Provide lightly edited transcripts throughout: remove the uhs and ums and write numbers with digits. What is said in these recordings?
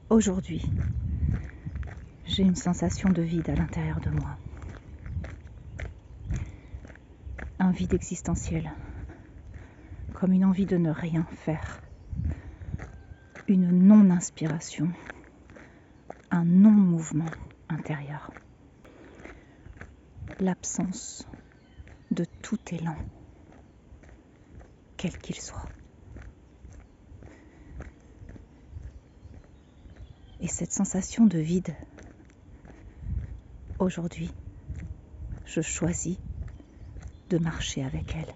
Aujourd'hui, j'ai une sensation de vide à l'intérieur de moi. Un vide existentiel, comme une envie de ne rien faire. Une non-inspiration, un non-mouvement intérieur. L'absence de tout élan, quel qu'il soit. Et cette sensation de vide, aujourd'hui, je choisis de marcher avec elle,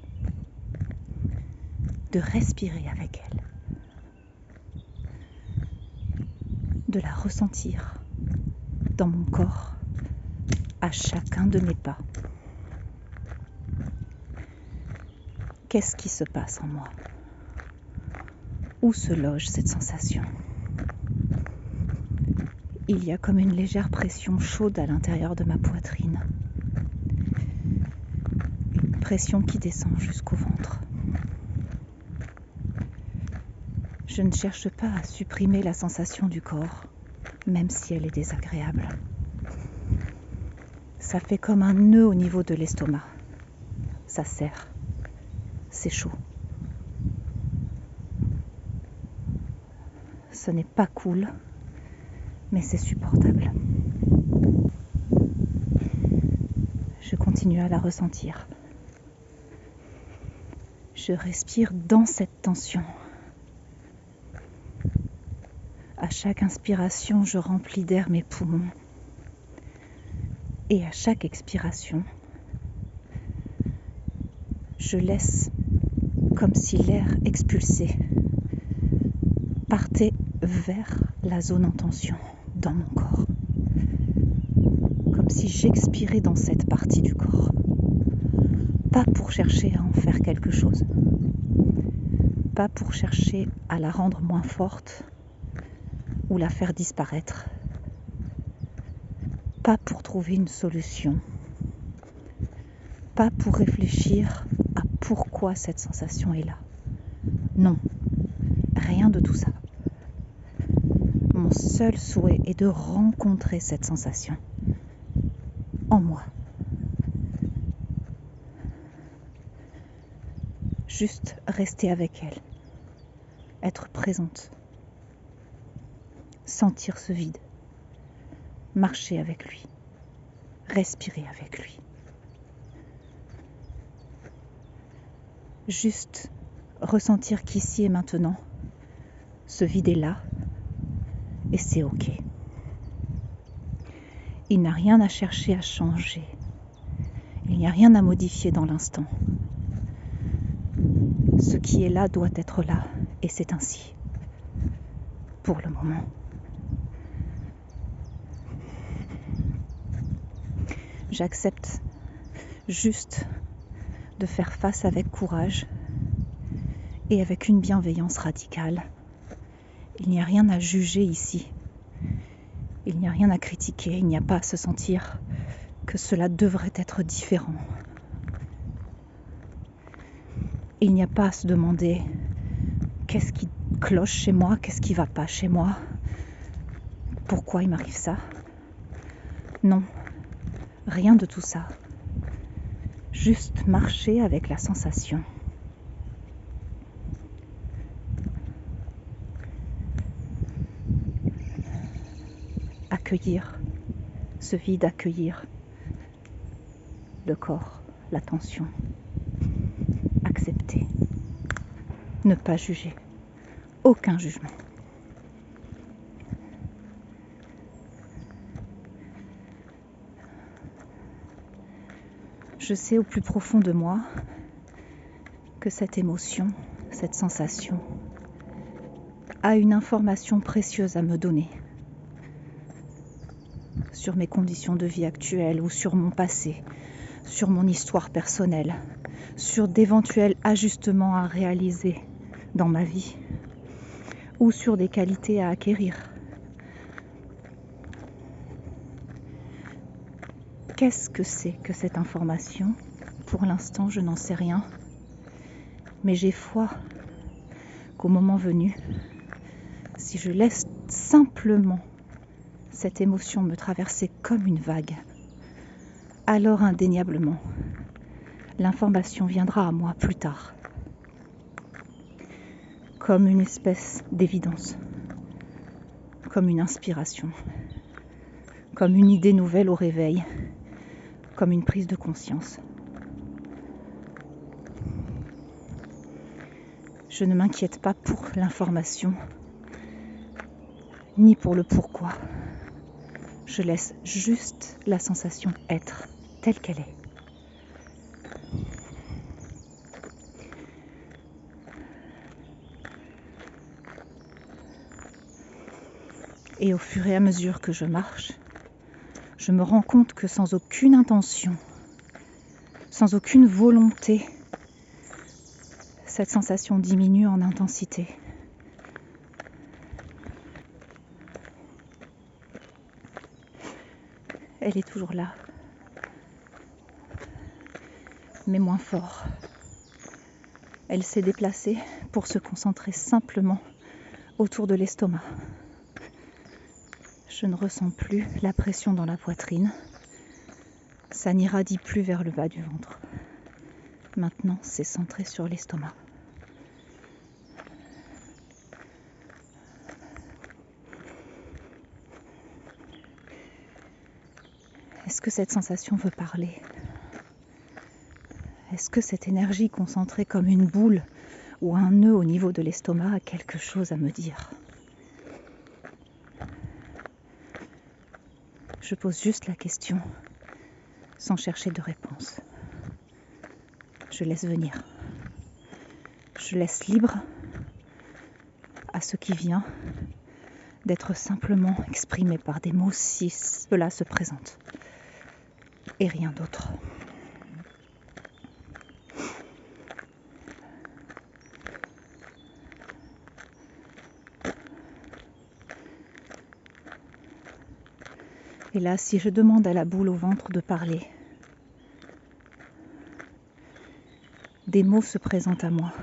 de respirer avec elle, de la ressentir dans mon corps, à chacun de mes pas. Qu'est-ce qui se passe en moi? Où se loge cette sensation? Il y a comme une légère pression chaude à l'intérieur de ma poitrine. Une pression qui descend jusqu'au ventre. Je ne cherche pas à supprimer la sensation du corps, même si elle est désagréable. Ça fait comme un nœud au niveau de l'estomac. Ça serre. C'est chaud. Ce n'est pas cool, mais c'est supportable. Je continue à la ressentir. Je respire dans cette tension. À chaque inspiration, je remplis d'air mes poumons. Et à chaque expiration, je laisse comme si l'air expulsé partait vers la zone en tension dans mon corps. Comme si j'expirais dans cette partie du corps. Pas pour chercher à en faire quelque chose. Pas pour chercher à la rendre moins forte ou la faire disparaître. Pas pour trouver une solution. Pas pour réfléchir à pourquoi cette sensation est là. Non, rien de tout ça. Mon seul souhait est de rencontrer cette sensation en moi. Juste rester avec elle, être présente, sentir ce vide, marcher avec lui, respirer avec lui. Juste ressentir qu'ici et maintenant, ce vide est là et c'est ok. Il n'y a rien à chercher à changer. Il n'y a rien à modifier dans l'instant. Ce qui est là doit être là et c'est ainsi. Pour le moment. J'accepte juste de faire face avec courage et avec une bienveillance radicale. Il n'y a rien à juger ici. Il n'y a rien à critiquer. Il n'y a pas à se sentir que cela devrait être différent. Il n'y a pas à se demander qu'est-ce qui cloche chez moi, qu'est-ce qui va pas chez moi, pourquoi il m'arrive ça. Non, rien de tout ça. Juste marcher avec la sensation. Accueillir ce vide, accueillir le corps, la tension. Accepter. Ne pas juger. Aucun jugement. Je sais au plus profond de moi que cette émotion, cette sensation, a une information précieuse à me donner sur mes conditions de vie actuelles ou sur mon passé, sur mon histoire personnelle, sur d'éventuels ajustements à réaliser dans ma vie ou sur des qualités à acquérir. Qu'est-ce que c'est que cette information? Pour l'instant, je n'en sais rien, mais j'ai foi qu'au moment venu, si je laisse simplement cette émotion me traversait comme une vague, alors indéniablement, l'information viendra à moi plus tard, comme une espèce d'évidence, comme une inspiration, comme une idée nouvelle au réveil, comme une prise de conscience. Je ne m'inquiète pas pour l'information, ni pour le pourquoi. Je laisse juste la sensation être telle qu'elle est. Et au fur et à mesure que je marche, je me rends compte que sans aucune intention, sans aucune volonté, cette sensation diminue en intensité. Elle est toujours là, mais moins fort. Elle s'est déplacée pour se concentrer simplement autour de l'estomac. Je ne ressens plus la pression dans la poitrine. Ça n'irradie plus vers le bas du ventre. Maintenant, c'est centré sur l'estomac. Est-ce que cette sensation veut parler ? Est-ce que cette énergie concentrée comme une boule ou un nœud au niveau de l'estomac a quelque chose à me dire ? Je pose juste la question sans chercher de réponse. Je laisse venir. Je laisse libre à ce qui vient d'être simplement exprimé par des mots si cela se présente. Et rien d'autre. Et là, si je demande à la boule au ventre de parler, des mots se présentent à moi.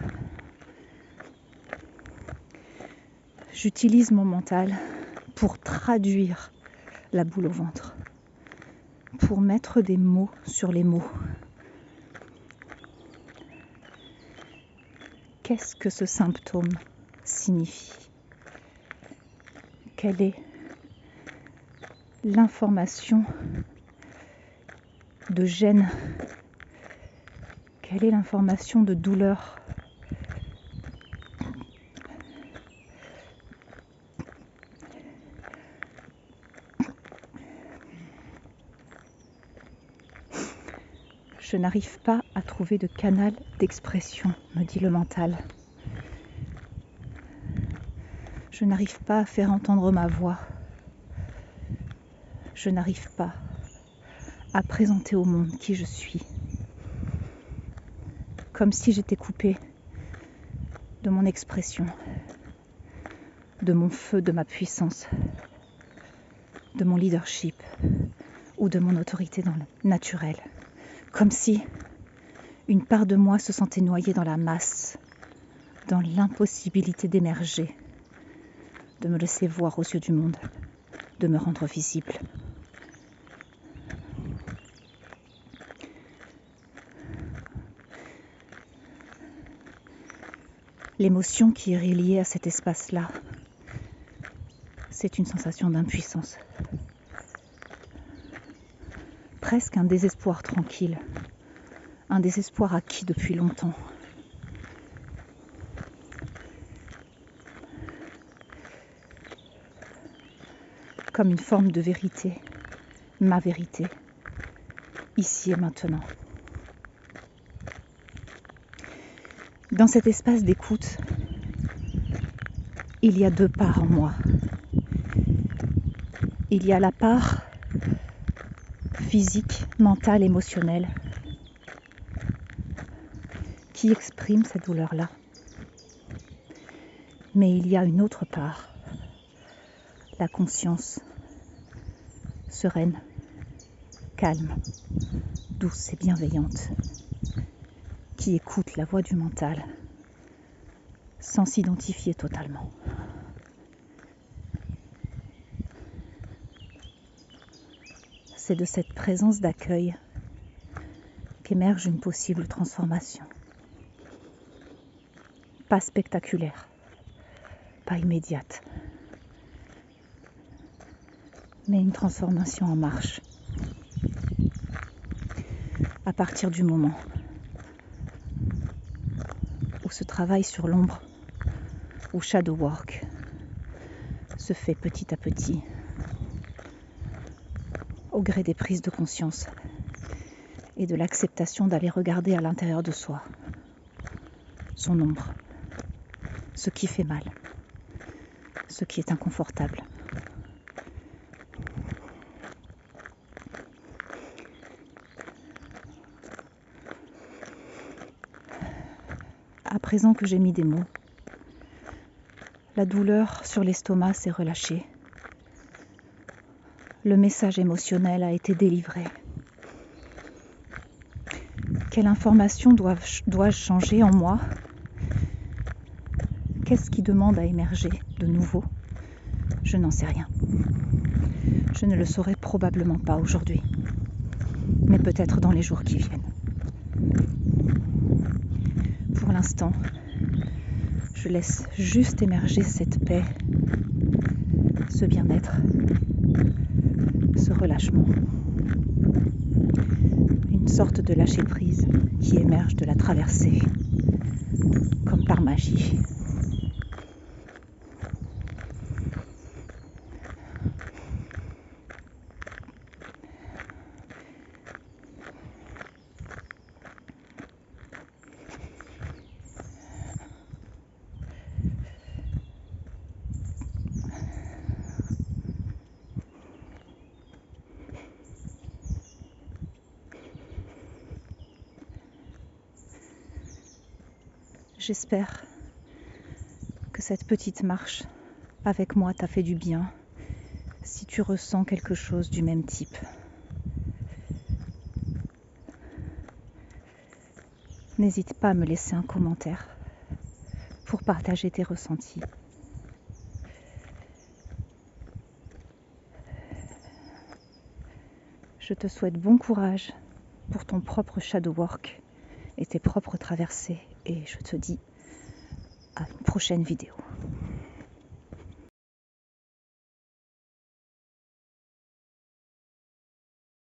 J'utilise mon mental pour traduire la boule au ventre, pour mettre des mots sur les mots. Qu'est-ce que ce symptôme signifie ? Quelle est l'information de gêne? Quelle est l'information de douleur? Je n'arrive pas à trouver de canal d'expression, me dit le mental. Je n'arrive pas à faire entendre ma voix. Je n'arrive pas à présenter au monde qui je suis. Comme si j'étais coupée de mon expression, de mon feu, de ma puissance, de mon leadership ou de mon autorité dans le naturel. Comme si une part de moi se sentait noyée dans la masse, dans l'impossibilité d'émerger, de me laisser voir aux yeux du monde, de me rendre visible. L'émotion qui est reliée à cet espace-là, c'est une sensation d'impuissance. Presque un désespoir tranquille, un désespoir acquis depuis longtemps. Comme une forme de vérité, ma vérité, ici et maintenant. Dans cet espace d'écoute, il y a deux parts en moi. Il y a la part physique, mentale, émotionnelle qui exprime cette douleur-là. Mais il y a une autre part, la conscience sereine, calme, douce et bienveillante, qui écoute la voix du mental sans s'identifier totalement. c'est de cette présence d'accueil qu'émerge une possible transformation. Pas spectaculaire, pas immédiate, mais une transformation en marche. À partir du moment où ce travail sur l'ombre, ou shadow work, se fait petit à petit, au gré des prises de conscience et de l'acceptation d'aller regarder à l'intérieur de soi, son ombre, ce qui fait mal, ce qui est inconfortable. À présent que j'ai mis des mots, la douleur sur l'estomac s'est relâchée. Le message émotionnel a été délivré. Quelle information dois-je changer en moi? Qu'est-ce qui demande à émerger de nouveau? Je n'en sais rien. Je ne le saurai probablement pas aujourd'hui, mais peut-être dans les jours qui viennent. Pour l'instant, je laisse juste émerger cette paix, ce bien-être, ce relâchement. Une sorte de lâcher-prise qui émerge de la traversée, comme par magie. J'espère que cette petite marche avec moi t'a fait du bien, si tu ressens quelque chose du même type. N'hésite pas à me laisser un commentaire pour partager tes ressentis. Je te souhaite bon courage pour ton propre shadow work et tes propres traversées, et je te dis à une prochaine vidéo.